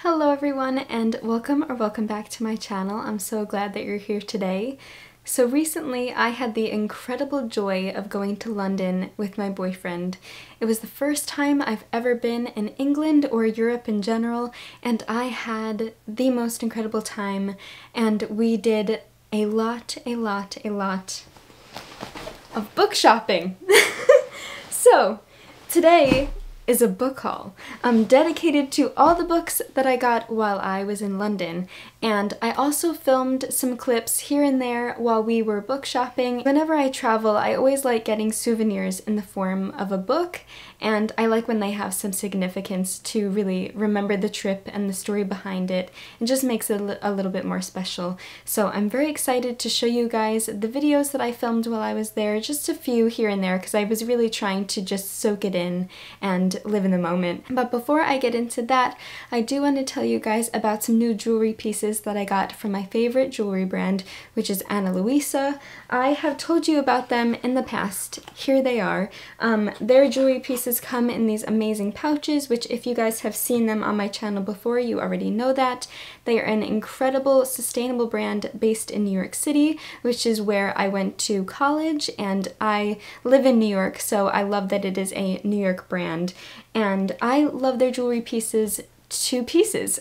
Hello everyone and welcome back to my channel. I'm so glad that you're here today. So recently I had the incredible joy of going to London with my boyfriend. It was the first time I've ever been in England or Europe in general, and I had the most incredible time, and we did a lot of book shopping. So today is a book haul dedicated to all the books that I got while I was in London, and I also filmed some clips here and there while we were book shopping. Whenever I travel, I always like getting souvenirs in the form of a book, and I like when they have some significance to really remember the trip and the story behind it. It just makes it a little bit more special. So I'm very excited to show you guys the videos that I filmed while I was there, just a few here and there because I was really trying to just soak it in and live in the moment. But before I get into that, I do want to tell you guys about some new jewelry pieces that I got from my favorite jewelry brand, which is Ana Luisa. I have told you about them in the past. Here they are. Their jewelry pieces come in these amazing pouches, which if you guys have seen them on my channel before, you already know that. They are an incredible, sustainable brand based in New York City, which is where I went to college, and I live in New York, so I love that it is a New York brand. And I love their jewelry pieces to pieces.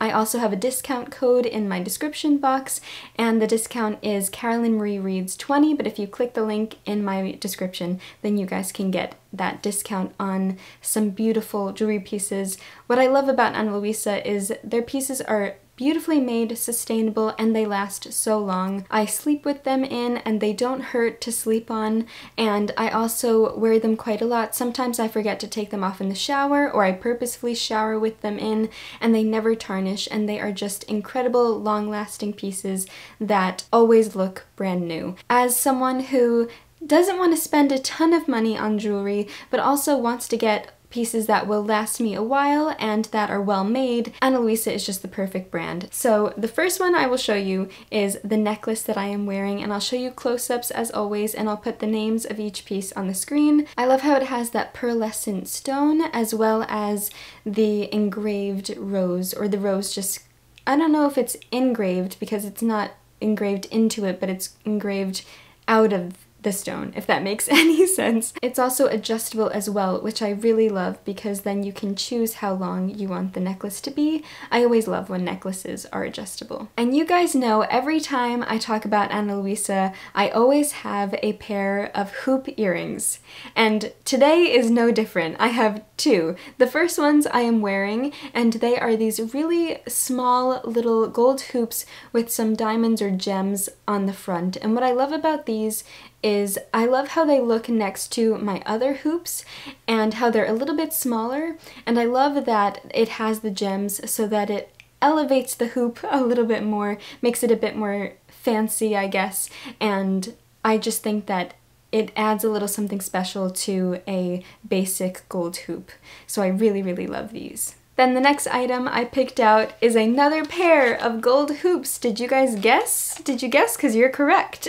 I also have a discount code in my description box, and the discount is Carolyn Marie Reads 20, but if you click the link in my description, then you guys can get that discount on some beautiful jewelry pieces. What I love about Ana Luisa is their pieces are beautifully made, sustainable, and they last so long. I sleep with them in and they don't hurt to sleep on, and I also wear them quite a lot. Sometimes I forget to take them off in the shower, or I purposefully shower with them in, and they never tarnish, and they are just incredible, long-lasting pieces that always look brand new. As someone who doesn't want to spend a ton of money on jewelry, but also wants to get pieces that will last me a while and that are well made, Ana Luisa is just the perfect brand. So the first one I will show you is the necklace that I am wearing, and I'll show you close-ups as always, and I'll put the names of each piece on the screen. I love how it has that pearlescent stone as well as the engraved rose, or the rose just, I don't know if it's engraved because it's not engraved into it, but it's engraved out of the stone, if that makes any sense. It's also adjustable as well, which I really love because then you can choose how long you want the necklace to be. I always love when necklaces are adjustable. And you guys know every time I talk about Ana Luisa, I always have a pair of hoop earrings. And today is no different. I have two. The first ones I am wearing, and they are these really small little gold hoops with some diamonds or gems on the front. And what I love about these is I love how they look next to my other hoops and how they're a little bit smaller, and I love that it has the gems so that it elevates the hoop a little bit more, makes it a bit more fancy, I guess, and I just think that it adds a little something special to a basic gold hoop. So I really love these. Then the next item I picked out is another pair of gold hoops. Did you guys guess? Did you guess? Because you're correct.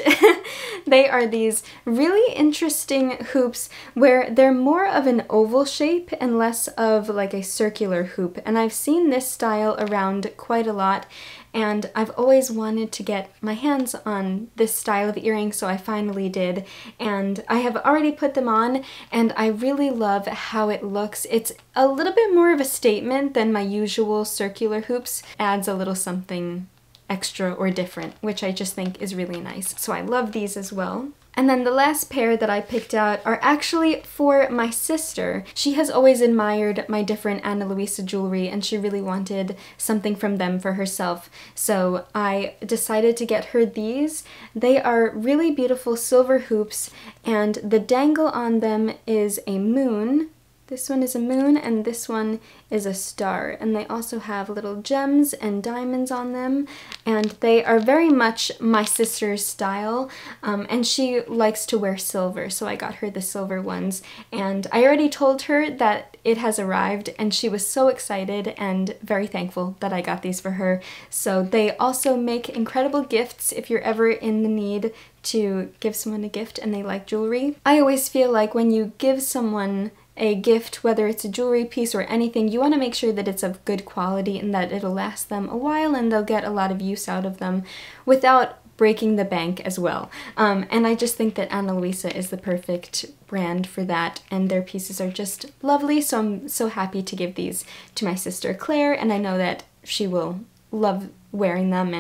They are these really interesting hoops where they're more of an oval shape and less of like a circular hoop. And I've seen this style around quite a lot, and I've always wanted to get my hands on this style of earring, so I finally did. And I have already put them on, and I really love how it looks. It's a little bit more of a statement than my usual circular hoops. Adds a little something extra or different, which I just think is really nice. So I love these as well. And then the last pair that I picked out are actually for my sister. She has always admired my different Ana Luisa jewelry, and she really wanted something from them for herself. So I decided to get her these. They are really beautiful silver hoops, and the dangle on them is a moon. This one is a moon, and this one is a star, and they also have little gems and diamonds on them, and they are very much my sister's style, and she likes to wear silver, so I got her the silver ones, and I already told her that it has arrived, and she was so excited and very thankful that I got these for her. So they also make incredible gifts if you're ever in the need to give someone a gift and they like jewelry. I always feel like when you give someone a gift, whether it's a jewelry piece or anything, you want to make sure that it's of good quality and that it'll last them a while and they'll get a lot of use out of them without breaking the bank as well. And I just think that Ana Luisa is the perfect brand for that, and their pieces are just lovely, so I'm so happy to give these to my sister Claire, and I know that she will love wearing them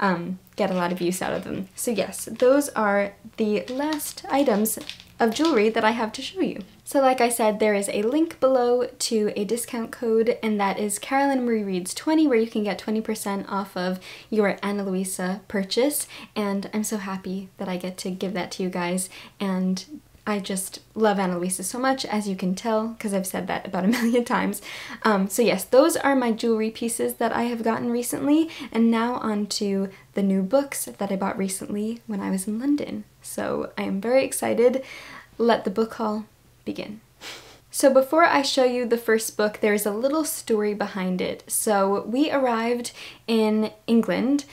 and get a lot of use out of them. So yes, those are the last items of jewelry that I have to show you. So like I said, there is a link below to a discount code, and that is Carolyn Marie Reads 20, where you can get 20% off of your Ana Luisa purchase, and I'm so happy that I get to give that to you guys, and I just love Ana Luisa so much, as you can tell, because I've said that about a million times. So yes, those are my jewelry pieces that I have gotten recently, and now on to the new books that I bought recently when I was in London. So I am very excited. Let the book haul begin. So before I show you the first book, there's a little story behind it. So we arrived in England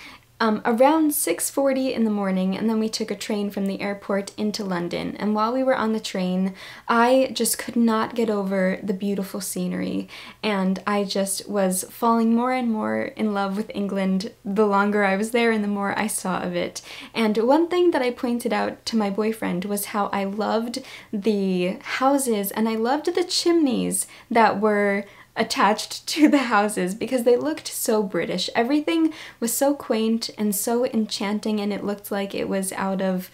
around 6:40 in the morning, and then we took a train from the airport into London. And while we were on the train, I just could not get over the beautiful scenery, and I just was falling more and more in love with England the longer I was there and the more I saw of it. And one thing that I pointed out to my boyfriend was how I loved the houses and I loved the chimneys that were attached to the houses, because they looked so British. Everything was so quaint and so enchanting, and it looked like it was out of,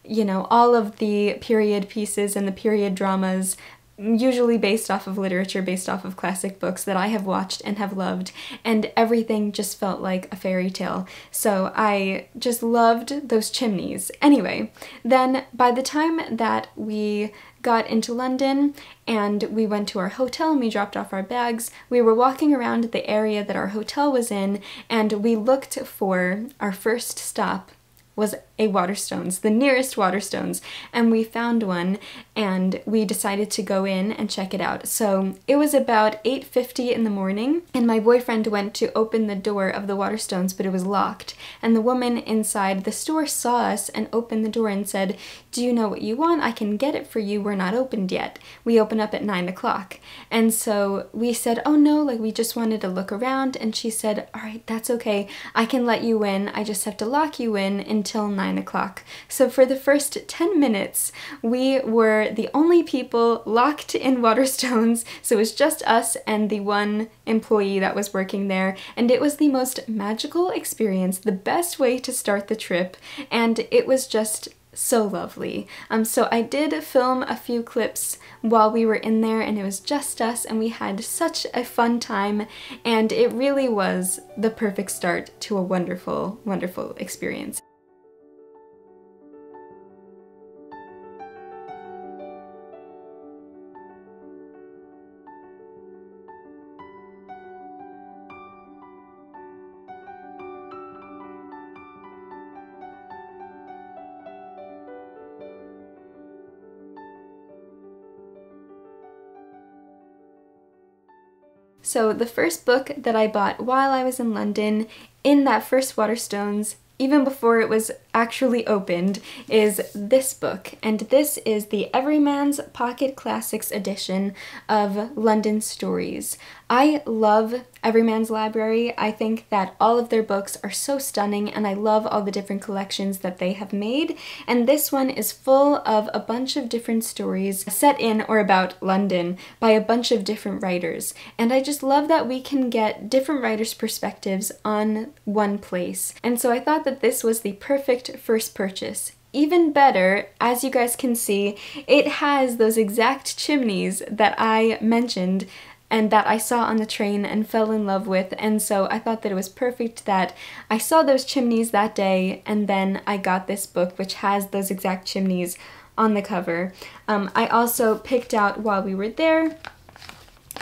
you know, all of the period pieces and the period dramas, usually based off of literature, based off of classic books that I have watched and have loved, and everything just felt like a fairy tale. So I just loved those chimneys. Anyway, then by the time that we got into London and we went to our hotel and we dropped off our bags, we were walking around the area that our hotel was in, and we looked for our first stop was a Waterstones, the nearest Waterstones, and we found one, and we decided to go in and check it out. So it was about 8:50 in the morning, and my boyfriend went to open the door of the Waterstones, but it was locked, and the woman inside the store saw us and opened the door and said, "Do you know what you want? I can get it for you. We're not opened yet. We open up at 9 o'clock. And so we said, "Oh no, like we just wanted to look around," and she said, "All right, that's okay. I can let you in. I just have to lock you in until 9 o'clock. So for the first 10 minutes, we were the only people locked in Waterstones, so it was just us and the one employee that was working there, and it was the most magical experience, the best way to start the trip, and it was just so lovely. So I did film a few clips while we were in there, and it was just us, and we had such a fun time, and it really was the perfect start to a wonderful, wonderful experience. So the first book that I bought while I was in London, in that first Waterstones, even before it was actually opened, is this book. And this is the Everyman's Pocket Classics edition of London Stories. I love Everyman's Library. I think that all of their books are so stunning, and I love all the different collections that they have made. And this one is full of a bunch of different stories set in or about London by a bunch of different writers. And I just love that we can get different writers' perspectives on one place. And so I thought that this was the perfect first purchase. Even better, as you guys can see, it has those exact chimneys that I mentioned and that I saw on the train and fell in love with, and so I thought that it was perfect that I saw those chimneys that day, and then I got this book which has those exact chimneys on the cover. I also picked out, while we were there,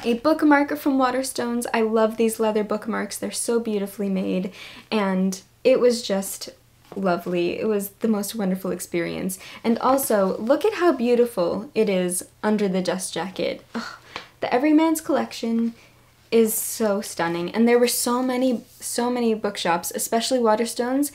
a bookmark from Waterstones. I love these leather bookmarks. They're so beautifully made, and it was just lovely. It was the most wonderful experience. And also, look at how beautiful it is under the dust jacket. Ugh. The Everyman's collection is so stunning, and there were so many bookshops, especially Waterstones,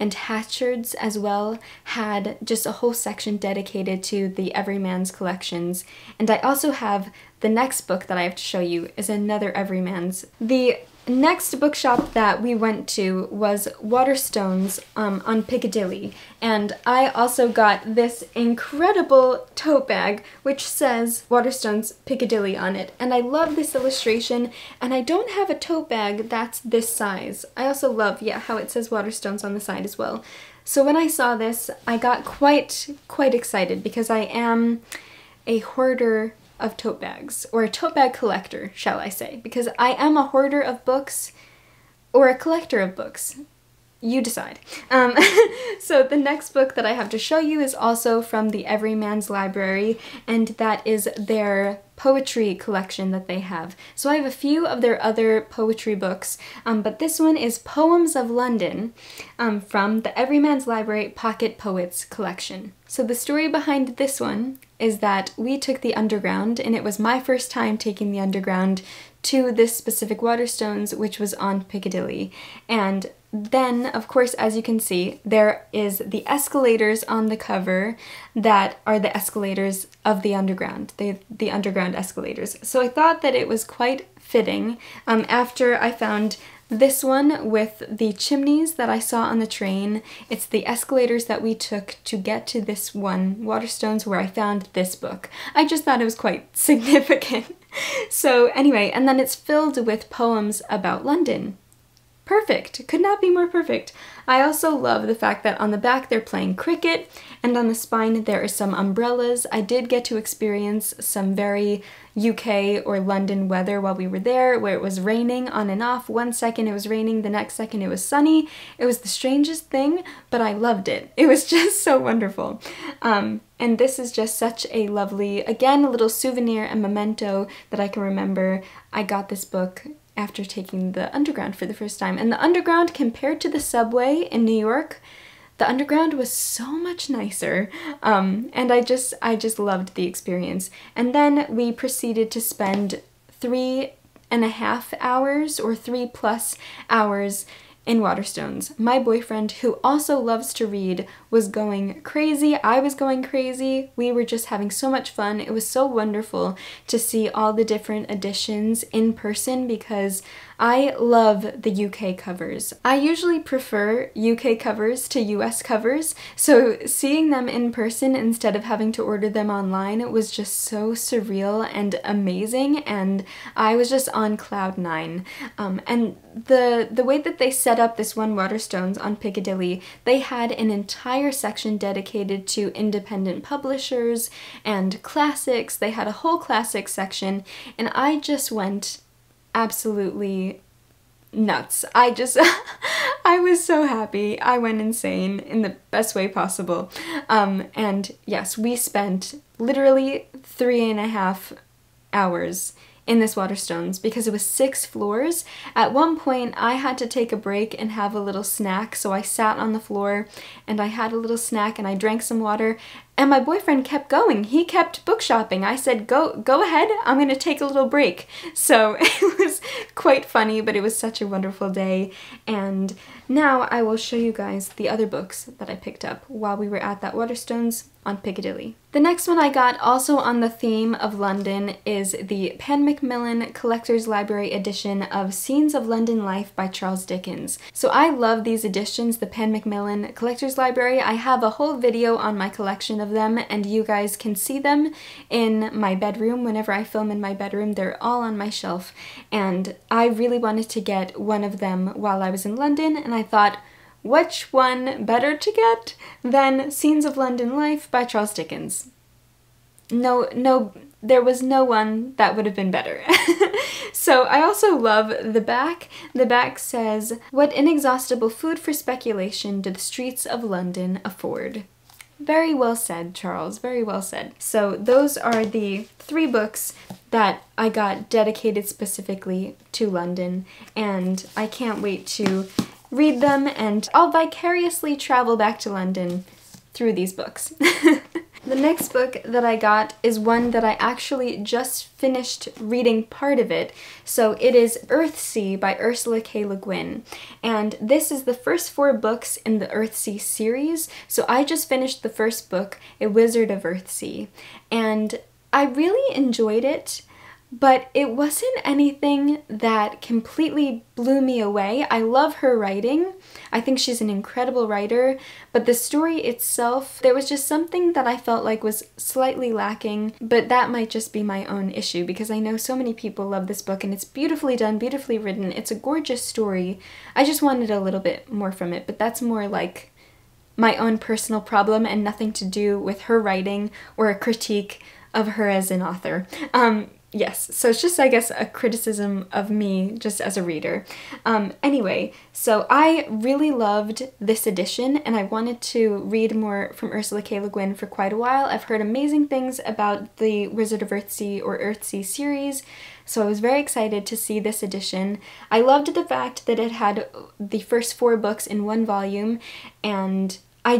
and Hatchards as well had just a whole section dedicated to the Everyman's collections. And I also have the next book that I have to show you is another Everyman's. The next bookshop that we went to was Waterstones on Piccadilly, and I also got this incredible tote bag which says Waterstones Piccadilly on it, and I love this illustration, and I don't have a tote bag that's this size. I also love, yeah, how it says Waterstones on the side as well. So when I saw this, I got quite excited because I am a hoarder of tote bags, or a tote bag collector, shall I say, because I am a hoarder of books or a collector of books. You decide. So the next book that I have to show you is also from the Everyman's Library, and that is their poetry collection that they have. So I have a few of their other poetry books, but this one is Poems of London from the Everyman's Library Pocket Poets collection. So the story behind this one is that we took the Underground, and it was my first time taking the Underground to this specific Waterstones, which was on Piccadilly. And then, of course, as you can see, there is the escalators on the cover that are the escalators of the Underground, the Underground escalators. So I thought that it was quite fitting after I found this one with the chimneys that I saw on the train. It's the escalators that we took to get to this one, Waterstones, where I found this book. I just thought it was quite significant. So anyway, and then it's filled with poems about London. Perfect. Could not be more perfect. I also love the fact that on the back they're playing cricket, and on the spine there are some umbrellas. I did get to experience some very UK or London weather while we were there, where it was raining on and off. One second it was raining, the next second it was sunny. It was the strangest thing, but I loved it. It was just so wonderful. And this is just such a lovely, again, a little souvenir and memento that I can remember. I got this book after taking the Underground for the first time. And the Underground, compared to the subway in New York, the Underground was so much nicer. And I just loved the experience. And then we proceeded to spend 3.5 hours or 3+ hours in Waterstones. My boyfriend, who also loves to read, was going crazy. I was going crazy. We were just having so much fun. It was so wonderful to see all the different editions in person because I love the UK covers. I usually prefer UK covers to US covers, so seeing them in person instead of having to order them online was just so surreal and amazing, and I was just on cloud nine. And the way that they set up this one Waterstones on Piccadilly, they had an entire section dedicated to independent publishers and classics. They had a whole classics section, and I just went absolutely nuts. I was so happy. I went insane in the best way possible. And yes, we spent literally 3.5 hours in this Waterstones because it was 6 floors. At one point I had to take a break and have a little snack, so I sat on the floor and I had a little snack and I drank some water, and my boyfriend kept going. He kept book shopping. I said, go ahead, I'm gonna take a little break. So it was quite funny, but it was such a wonderful day. And now I will show you guys the other books that I picked up while we were at that Waterstones on Piccadilly. The next one I got, also on the theme of London, is the Pan Macmillan Collector's Library edition of Scenes of London Life by Charles Dickens. So I love these editions, the Pan Macmillan Collector's Library. I have a whole video on my collection of them, and you guys can see them in my bedroom. Whenever I film in my bedroom, they're all on my shelf, and I really wanted to get one of them while I was in London, and I thought, which one better to get than Scenes of London Life by Charles Dickens? No, there was no one that would have been better. So I also love the back. The back says, "What inexhaustible food for speculation do the streets of London afford?" Very well said, Charles, very well said. So those are the 3 books that I got dedicated specifically to London, and I can't wait to read them, and I'll vicariously travel back to London through these books. The next book that I got is one that I actually just finished reading part of it. So it is Earthsea by Ursula K. Le Guin. And this is the first 4 books in the Earthsea series. So I just finished the first book, A Wizard of Earthsea. And I really enjoyed it. But it wasn't anything that completely blew me away. I love her writing. I think she's an incredible writer, but the story itself, there was just something that I felt like was slightly lacking, but that might just be my own issue because I know so many people love this book and it's beautifully done, beautifully written. It's a gorgeous story. I just wanted a little bit more from it, but that's more like my own personal problem and nothing to do with her writing or a critique of her as an author. Yes, so it's just, I guess, a criticism of me just as a reader. Anyway, so I really loved this edition and I wanted to read more from Ursula K. Le Guin for quite a while. I've heard amazing things about the Wizard of Earthsea or Earthsea series, so I was very excited to see this edition. I loved the fact that it had the first 4 books in one volume, and I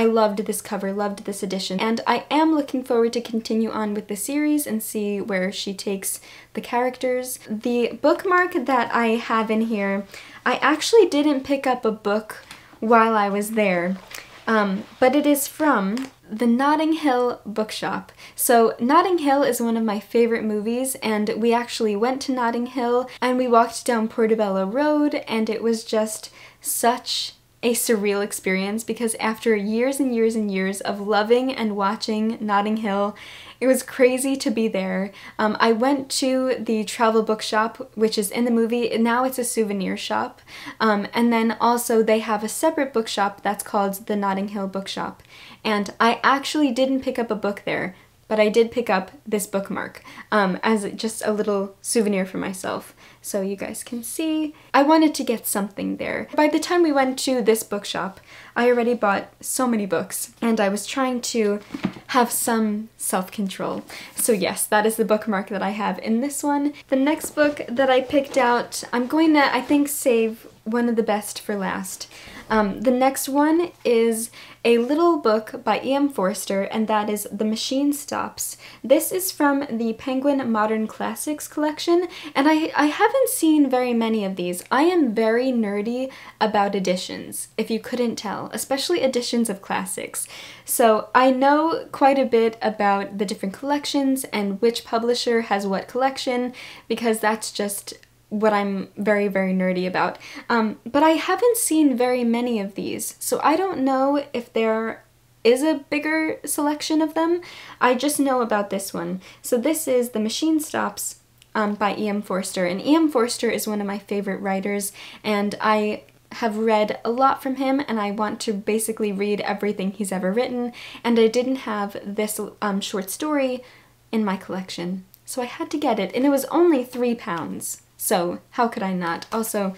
loved this cover, loved this edition, and I am looking forward to continue on with the series and see where she takes the characters. The bookmark that I have in here, I actually didn't pick up a book while I was there, but it is from the Notting Hill bookshop. So Notting Hill is one of my favorite movies, and we actually went to Notting Hill and we walked down Portobello Road, and it was just such a surreal experience because after years and years and years of loving and watching Notting Hill, it was crazy to be there. I went to the travel bookshop, which is in the movie. Now it's a souvenir shop. And then also they have a separate bookshop that's called the Notting Hill Bookshop. And I actually didn't pick up a book there, but I did pick up this bookmark as just a little souvenir for myself. So you guys can see, I wanted to get something there. By the time we went to this bookshop, I already bought so many books and I was trying to have some self-control. So yes, that is the bookmark that I have in this one. The next book that I picked out, I'm going to, I think, save one of the best for last. The next one is a little book by E.M. Forster, and that is The Machine Stops. This is from the Penguin Modern Classics collection, and I haven't seen very many of these. I am very nerdy about editions, if you couldn't tell, especially editions of classics. So I know quite a bit about the different collections and which publisher has what collection, because that's just what I'm very, very nerdy about. But I haven't seen very many of these, so I don't know if there is a bigger selection of them. I just know about this one. So this is The Machine Stops by E.M. Forster, and E.M. Forster is one of my favorite writers, and I have read a lot from him, and I want to basically read everything he's ever written, and I didn't have this short story in my collection, so I had to get it, and it was only £3. So how could I not? Also,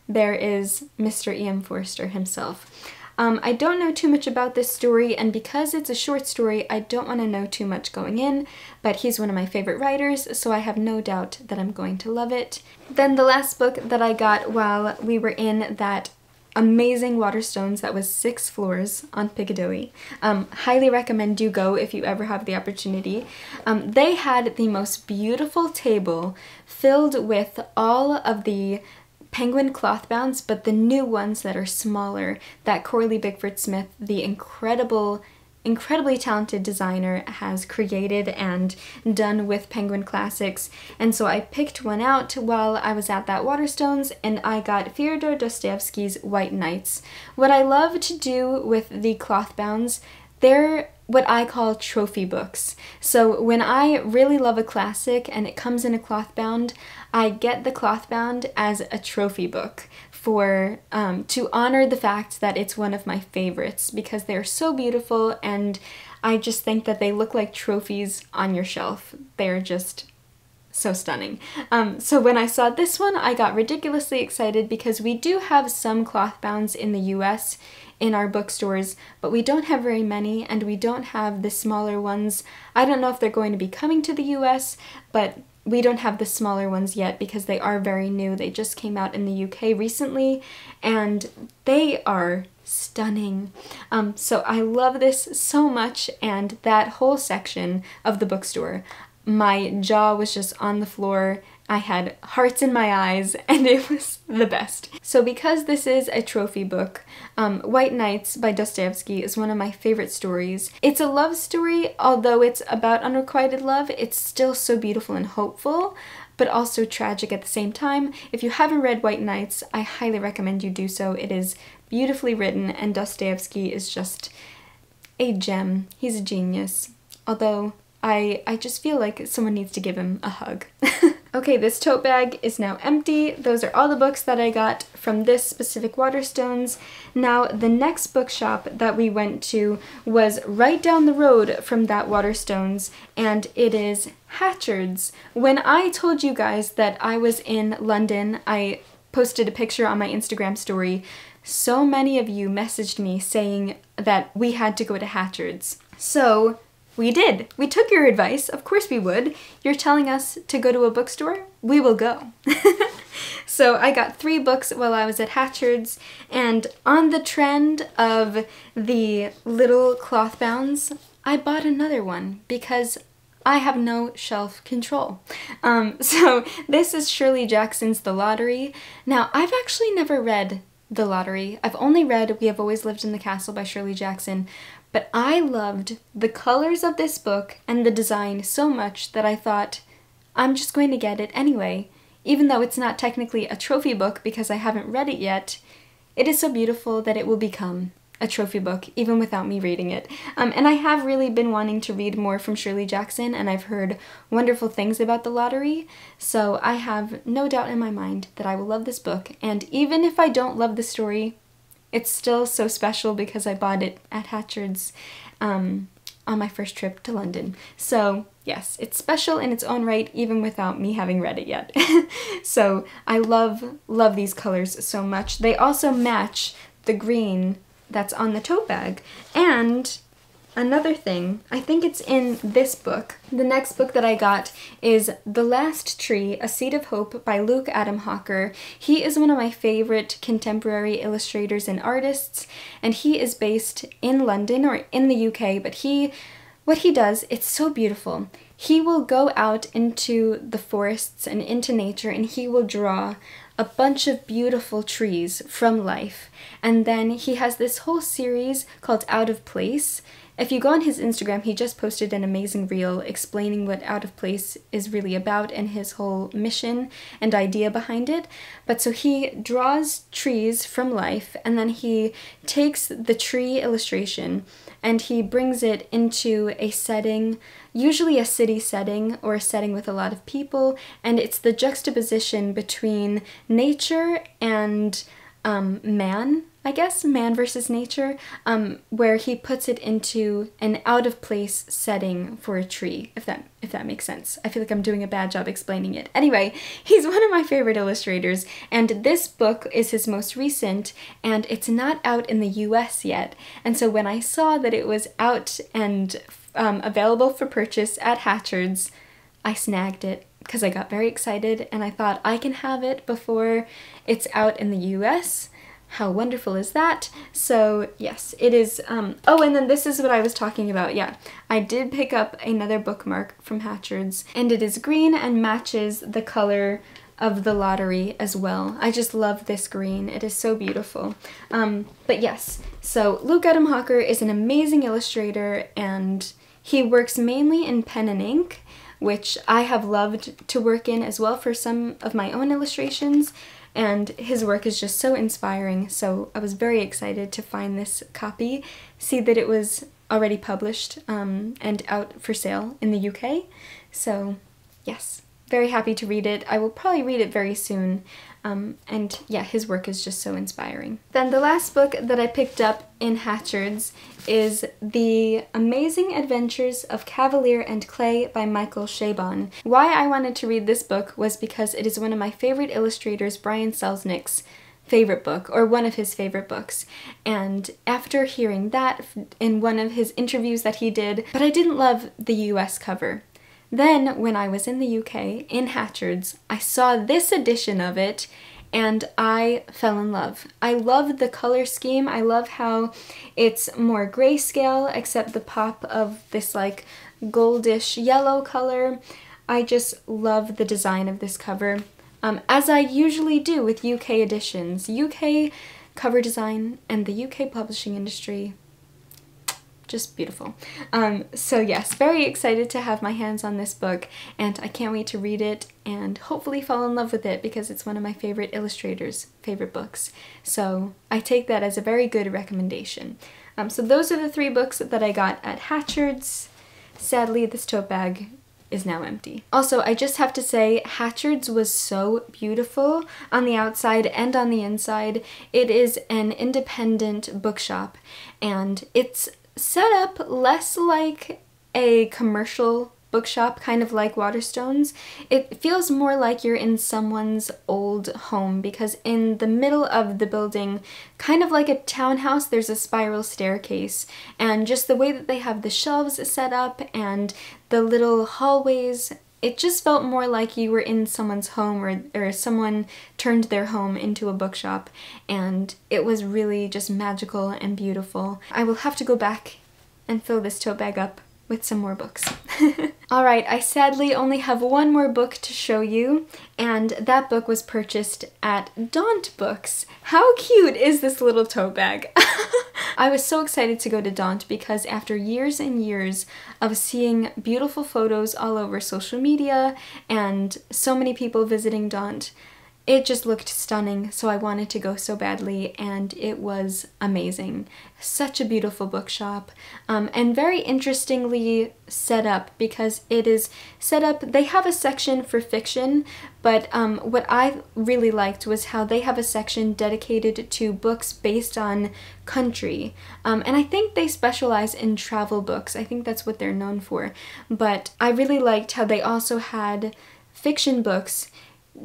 there is Mr. E.M. Forster himself. I don't know too much about this story, and because it's a short story, I don't want to know too much going in, but he's one of my favorite writers, so I have no doubt that I'm going to love it. Then the last book that I got while we were in that amazing Waterstones that was 6 floors on Piccadilly. Highly recommend you go if you ever have the opportunity. They had the most beautiful table filled with all of the Penguin cloth bounds, but the new ones that are smaller, that Corley Bickford Smith, the incredibly talented designer, has created and done with Penguin Classics. And so I picked one out while I was at that Waterstones, and I got Fyodor Dostoevsky's White Nights. What I love to do with the cloth bounds, they're what I call trophy books. So when I really love a classic and it comes in a cloth bound, I get the cloth bound as a trophy book for to honor the fact that it's one of my favorites, because they're so beautiful and I just think that they look like trophies on your shelf. They're just so stunning. So when I saw this one, I got ridiculously excited because we do have some cloth bounds in the US in our bookstores, but we don't have very many, and we don't have the smaller ones. I don't know if they're going to be coming to the US, but we don't have the smaller ones yet because they are very new. They just came out in the UK recently, and they are stunning. So I love this so much, and that whole section of the bookstore, my jaw was just on the floor. I had hearts in my eyes, and it was the best. So because this is a trophy book, White Nights by Dostoevsky is one of my favorite stories. It's a love story, although it's about unrequited love. It's still so beautiful and hopeful, but also tragic at the same time. If you haven't read White Nights, I highly recommend you do so. It is beautifully written, and Dostoevsky is just a gem. He's a genius. Although I just feel like someone needs to give him a hug. Okay, this tote bag is now empty. Those are all the books that I got from this specific Waterstones. Now, the next bookshop that we went to was right down the road from that Waterstones, and it is Hatchards. When I told you guys that I was in London, I posted a picture on my Instagram story. So many of you messaged me saying that we had to go to Hatchards. So we did. We took your advice. Of course we would. You're telling us to go to a bookstore? We will go. So I got 3 books while I was at Hatchards, and on the trend of the little cloth bounds, I bought another one because I have no shelf control. So this is Shirley Jackson's The Lottery. Now, I've actually never read The Lottery. I've only read We Have Always Lived in the Castle by Shirley Jackson, but I loved the colors of this book and the design so much that I thought, I'm just going to get it anyway. Even though it's not technically a trophy book because I haven't read it yet, it is so beautiful that it will become a trophy book even without me reading it. And I have really been wanting to read more from Shirley Jackson, and I've heard wonderful things about The Lottery, so I have no doubt in my mind that I will love this book. And even if I don't love the story, it's still so special because I bought it at Hatchards on my first trip to London. So yes, it's special in its own right even without me having read it yet. So I love these colors so much. They also match the green that's on the tote bag. And another thing, I think it's in this book. The next book that I got is The Last Tree, A Seed of Hope by Luke Adam Hawker. He is one of my favorite contemporary illustrators and artists, and he is based in London or in the UK, but what he does, it's so beautiful. He will go out into the forests and into nature, and he will draw a bunch of beautiful trees from life. And then he has this whole series called Out of Place. If you go on his Instagram, he just posted an amazing reel explaining what Out of Place is really about and his whole mission and idea behind it. But so he draws trees from life, and then he takes the tree illustration and he brings it into a setting, usually a city setting or a setting with a lot of people, and it's the juxtaposition between nature and man, I guess, man versus nature, where he puts it into an out-of-place setting for a tree, if that makes sense. I feel like I'm doing a bad job explaining it. Anyway, he's one of my favorite illustrators, and this book is his most recent, and it's not out in the US yet. And so when I saw that it was out and available for purchase at Hatchards, I snagged it because I got very excited, and I thought I can have it before it's out in the US. How wonderful is that? So yes, it is, oh, and then this is what I was talking about, yeah. I did pick up another bookmark from Hatchards, and it is green and matches the color of The Lottery as well. I just love this green. It is so beautiful. But yes, so Luke Adam Hawker is an amazing illustrator, and he works mainly in pen and ink, which I have loved to work in as well for some of my own illustrations. And his work is just so inspiring, so I was very excited to find this copy, see that it was already published and out for sale in the UK. So yes, very happy to read it. I will probably read it very soon. And yeah, his work is just so inspiring. Then the last book that I picked up in Hatchards is The Amazing Adventures of Cavalier and Clay by Michael Chabon. Why I wanted to read this book was because it is one of my favorite illustrators, Brian Selznick's favorite book, or one of his favorite books. And after hearing that in one of his interviews that he did, but I didn't love the US cover. Then when I was in the UK, in Hatchards, I saw this edition of it and I fell in love. I love the color scheme. I love how it's more grayscale except the pop of this like goldish yellow color. I just love the design of this cover, as I usually do with UK editions. UK cover design and the UK publishing industry, just beautiful. So yes, very excited to have my hands on this book, and I can't wait to read it and hopefully fall in love with it because it's one of my favorite illustrators' favorite books. So I take that as a very good recommendation. So those are the 3 books that I got at Hatchards. Sadly, this tote bag is now empty. Also, I just have to say, Hatchards was so beautiful on the outside and on the inside. It is an independent bookshop, and it's set up less like a commercial bookshop, kind of like Waterstones. It feels more like you're in someone's old home, because in the middle of the building, kind of like a townhouse, there's a spiral staircase, and just the way that they have the shelves set up and the little hallways, it just felt more like you were in someone's home, or someone turned their home into a bookshop, and it was really just magical and beautiful. I will have to go back and fill this tote bag up with some more books. Alright, I sadly only have one more book to show you, and that book was purchased at Daunt Books. How cute is this little tote bag? I was so excited to go to Daunt because after years and years of seeing beautiful photos all over social media and so many people visiting Daunt, it just looked stunning, so I wanted to go so badly, and it was amazing. Such a beautiful bookshop, and very interestingly set up, because it is set up, they have a section for fiction, but what I really liked was how they have a section dedicated to books based on country, and I think they specialize in travel books. I think that's what they're known for, but I really liked how they also had fiction books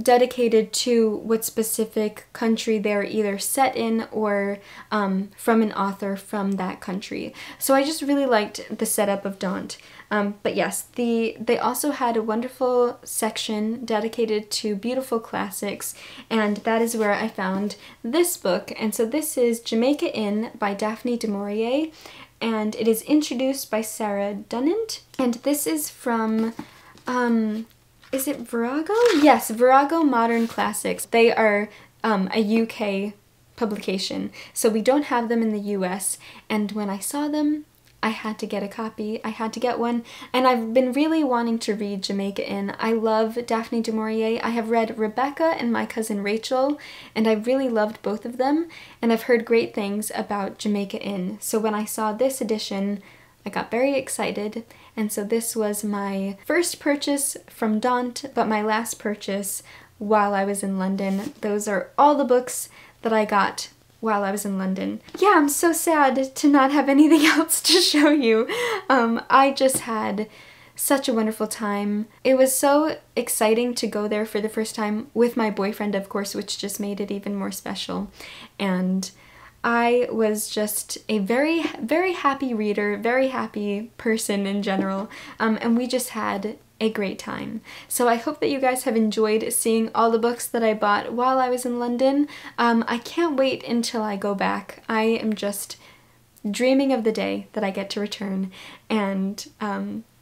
dedicated to what specific country they're either set in or from an author from that country. So I just really liked the setup of Daunt. But yes, they also had a wonderful section dedicated to beautiful classics, and that is where I found this book. And so this is Jamaica Inn by Daphne du Maurier, and it is introduced by Sarah Dunnant, and this is from is it Virago? Yes, Virago Modern Classics. They are a UK publication, so we don't have them in the US, and when I saw them, I had to get a copy. I had to get one, and I've been really wanting to read Jamaica Inn. I love Daphne du Maurier. I have read Rebecca and My Cousin Rachel, and I really loved both of them, and I've heard great things about Jamaica Inn. So when I saw this edition, I got very excited, and so this was my first purchase from Daunt, but my last purchase while I was in London. Those are all the books that I got while I was in London. Yeah, I'm so sad to not have anything else to show you. I just had such a wonderful time. It was so exciting to go there for the first time with my boyfriend, of course, which just made it even more special. And I was just a very, very happy reader, very happy person in general, and we just had a great time. So I hope that you guys have enjoyed seeing all the books that I bought while I was in London. I can't wait until I go back. I am just dreaming of the day that I get to return and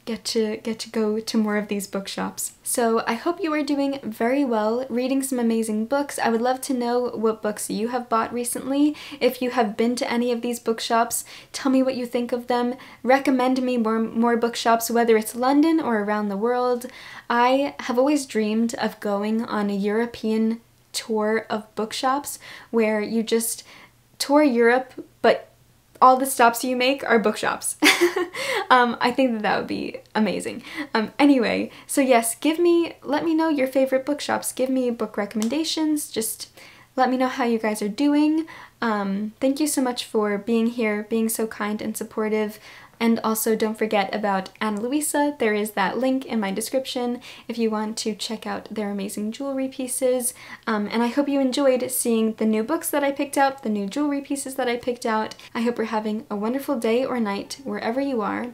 get to go to more of these bookshops. So I hope you are doing very well, reading some amazing books. I would love to know what books you have bought recently. If you have been to any of these bookshops, tell me what you think of them. Recommend me more bookshops, whether it's London or around the world. I have always dreamed of going on a European tour of bookshops where you just tour Europe, but all the stops you make are bookshops. I think that would be amazing. Anyway, so yes, let me know your favorite bookshops. Give me book recommendations. Just let me know how you guys are doing. Thank you so much for being here, being so kind and supportive. And also don't forget about Ana Luisa. There is that link in my description if you want to check out their amazing jewelry pieces. And I hope you enjoyed seeing the new books that I picked out, the new jewelry pieces that I picked out. I hope you're having a wonderful day or night wherever you are.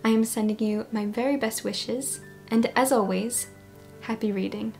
I am sending you my very best wishes, And as always, happy reading.